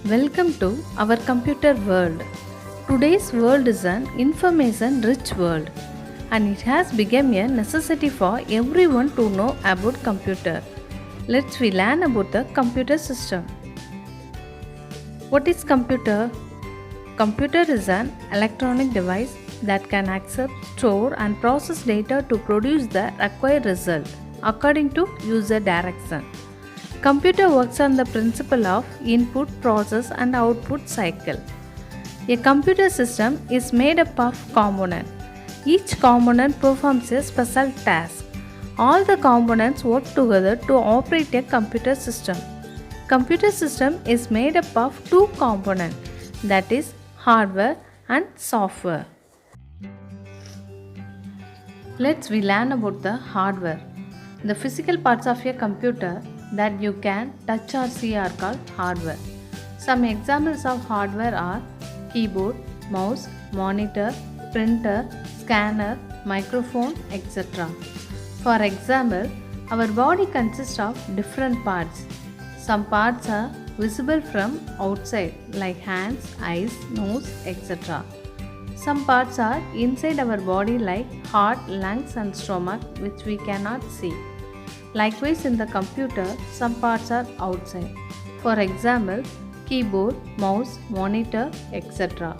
Welcome to our computer world. Today's world is an information rich world and it has become a necessity for everyone to know about computer. We learn about the computer system. What is computer? Computer is an electronic device that can accept, store and process data to produce the required result according to user direction. Computer works on the principle of input, process and output cycle. A computer system is made up of components. Each component performs a special task. All the components work together to operate a computer system. Computer system is made up of two components, that is hardware and software. We learn about the hardware. The physical parts of a computer that you can touch or see are called hardware. Some examples of hardware are keyboard, mouse, monitor, printer, scanner, microphone, etc. For example, our body consists of different parts. Some parts are visible from outside like hands, eyes, nose, etc. Some parts are inside our body like heart, lungs and stomach which we cannot see. Likewise, in the computer, some parts are outside. For example, keyboard, mouse, monitor, etc.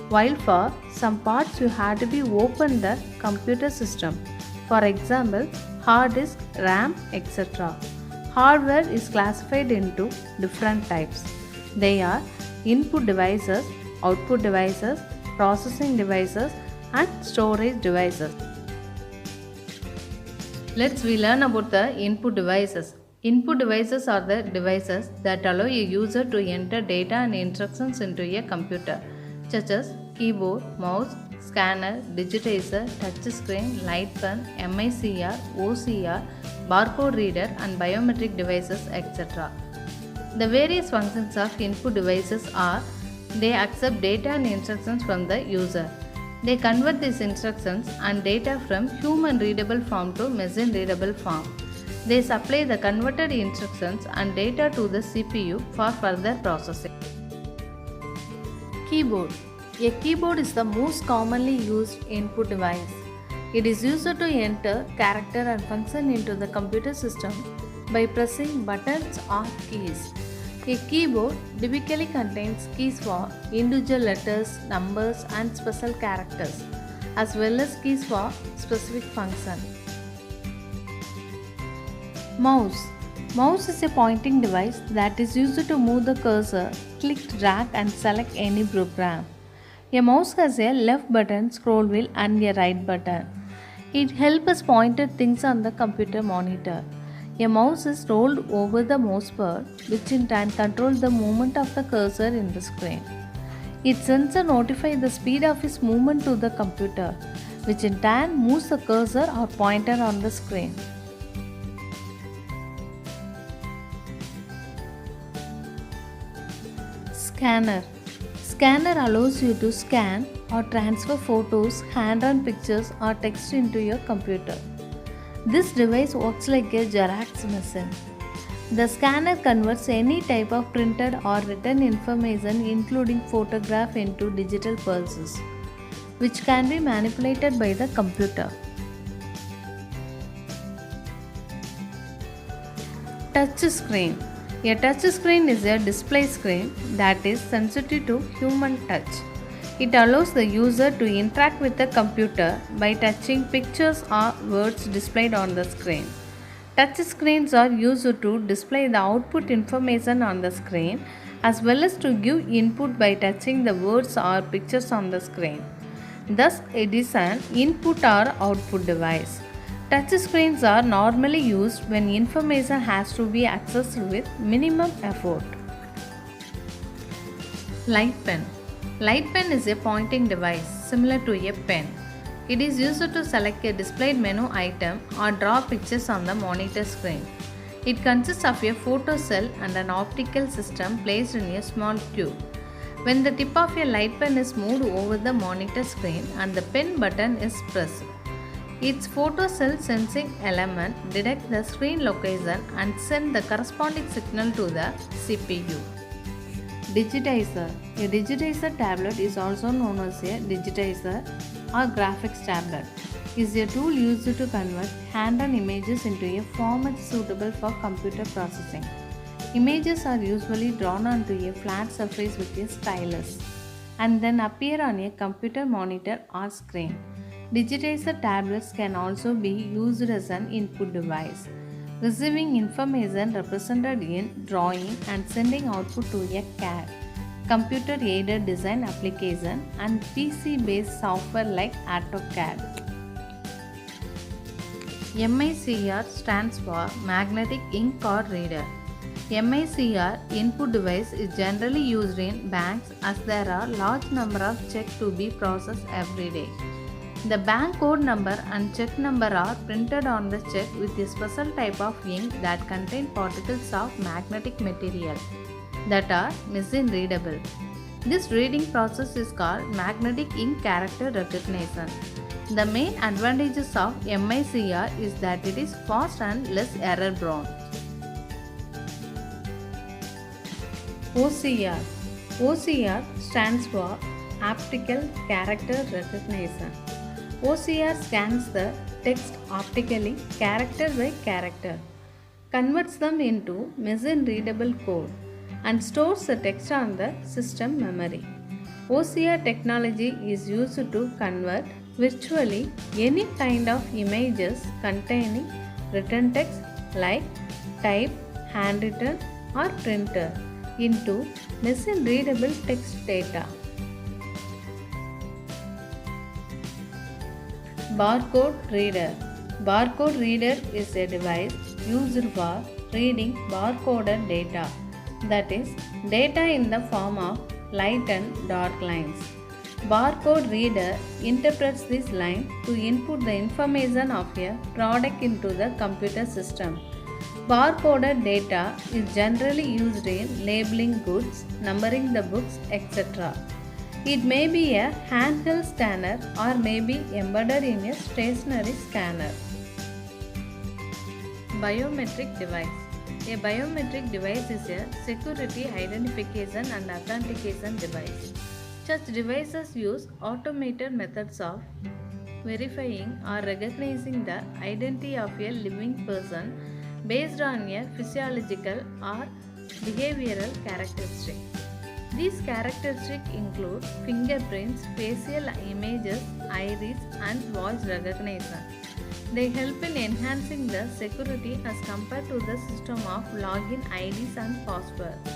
While for some parts you have to be open the computer system. For example, hard disk, RAM, etc. Hardware is classified into different types. They are input devices, output devices, processing devices, and storage devices. We learn about the input devices. Input devices are the devices that allow a user to enter data and instructions into a computer, such as keyboard, mouse, scanner, digitizer, touch screen, light pen, MICR, OCR, barcode reader and biometric devices, etc. The various functions of input devices are: they accept data and instructions from the user. They convert these instructions and data from human readable form to machine readable form. They supply the converted instructions and data to the CPU for further processing. Keyboard. A keyboard is the most commonly used input device. It is used to enter character and function into the computer system by pressing buttons or keys. A keyboard typically contains keys for individual letters, numbers and special characters, as well as keys for specific function. Mouse. Mouse is a pointing device that is used to move the cursor, click, drag and select any program. A mouse has a left button, scroll wheel and a right button. It helps us point at things on the computer monitor. A mouse is rolled over the mousepad, which in turn controls the movement of the cursor in the screen. Its sensor notifies the speed of its movement to the computer, which in turn moves the cursor or pointer on the screen. Scanner. Scanner allows you to scan or transfer photos, hand-drawn pictures or text into your computer. This device works like a Xerox machine. The scanner converts any type of printed or written information including photograph into digital pulses, which can be manipulated by the computer. Touch screen. A touch screen is a display screen that is sensitive to human touch. It allows the user to interact with the computer by touching pictures or words displayed on the screen. Touch screens are used to display the output information on the screen as well as to give input by touching the words or pictures on the screen. Thus, it is an input or output device. Touch screens are normally used when information has to be accessed with minimum effort. Light pen. Light pen is a pointing device similar to a pen. It is used to select a displayed menu item or draw pictures on the monitor screen. It consists of a photo cell and an optical system placed in a small tube. When the tip of a light pen is moved over the monitor screen and the pen button is pressed, its photo cell sensing element detects the screen location and sends the corresponding signal to the CPU. Digitizer. A digitizer tablet is also known as a digitizer or graphics tablet. Is a tool used to convert hand-drawn images into a format suitable for computer processing. Images are usually drawn onto a flat surface with a stylus and then appear on a computer monitor or screen. Digitizer tablets can also be used as an input device, receiving information represented in drawing and sending output to a CAD, computer aided design application, and PC based software like AutoCAD. MICR stands for Magnetic Ink Card Reader. MICR input device is generally used in banks as there are large number of checks to be processed every day. The bank code number and check number are printed on the check with a special type of ink that contain particles of magnetic material that are machine readable. This reading process is called magnetic ink character recognition. The main advantages of MICR is that it is fast and less error prone. OCR. OCR stands for Optical Character Recognition. OCR scans the text optically, character by character, converts them into machine readable code, and stores the text on the system memory. OCR technology is used to convert virtually any kind of images containing written text like type, handwritten, or printer into machine readable text data. Barcode reader. Barcode reader is a device used for reading barcoded data, that is, data in the form of light and dark lines. Barcode reader interprets this line to input the information of a product into the computer system. Barcoded data is generally used in labeling goods, numbering the books, etc. It may be a handheld scanner or may be embedded in a stationary scanner. Biometric device. A biometric device is a security identification and authentication device. Such devices use automated methods of verifying or recognizing the identity of a living person based on a physiological or behavioral characteristic. These characteristics include fingerprints, facial images, iris, and voice recognition. They help in enhancing the security as compared to the system of login IDs and passwords.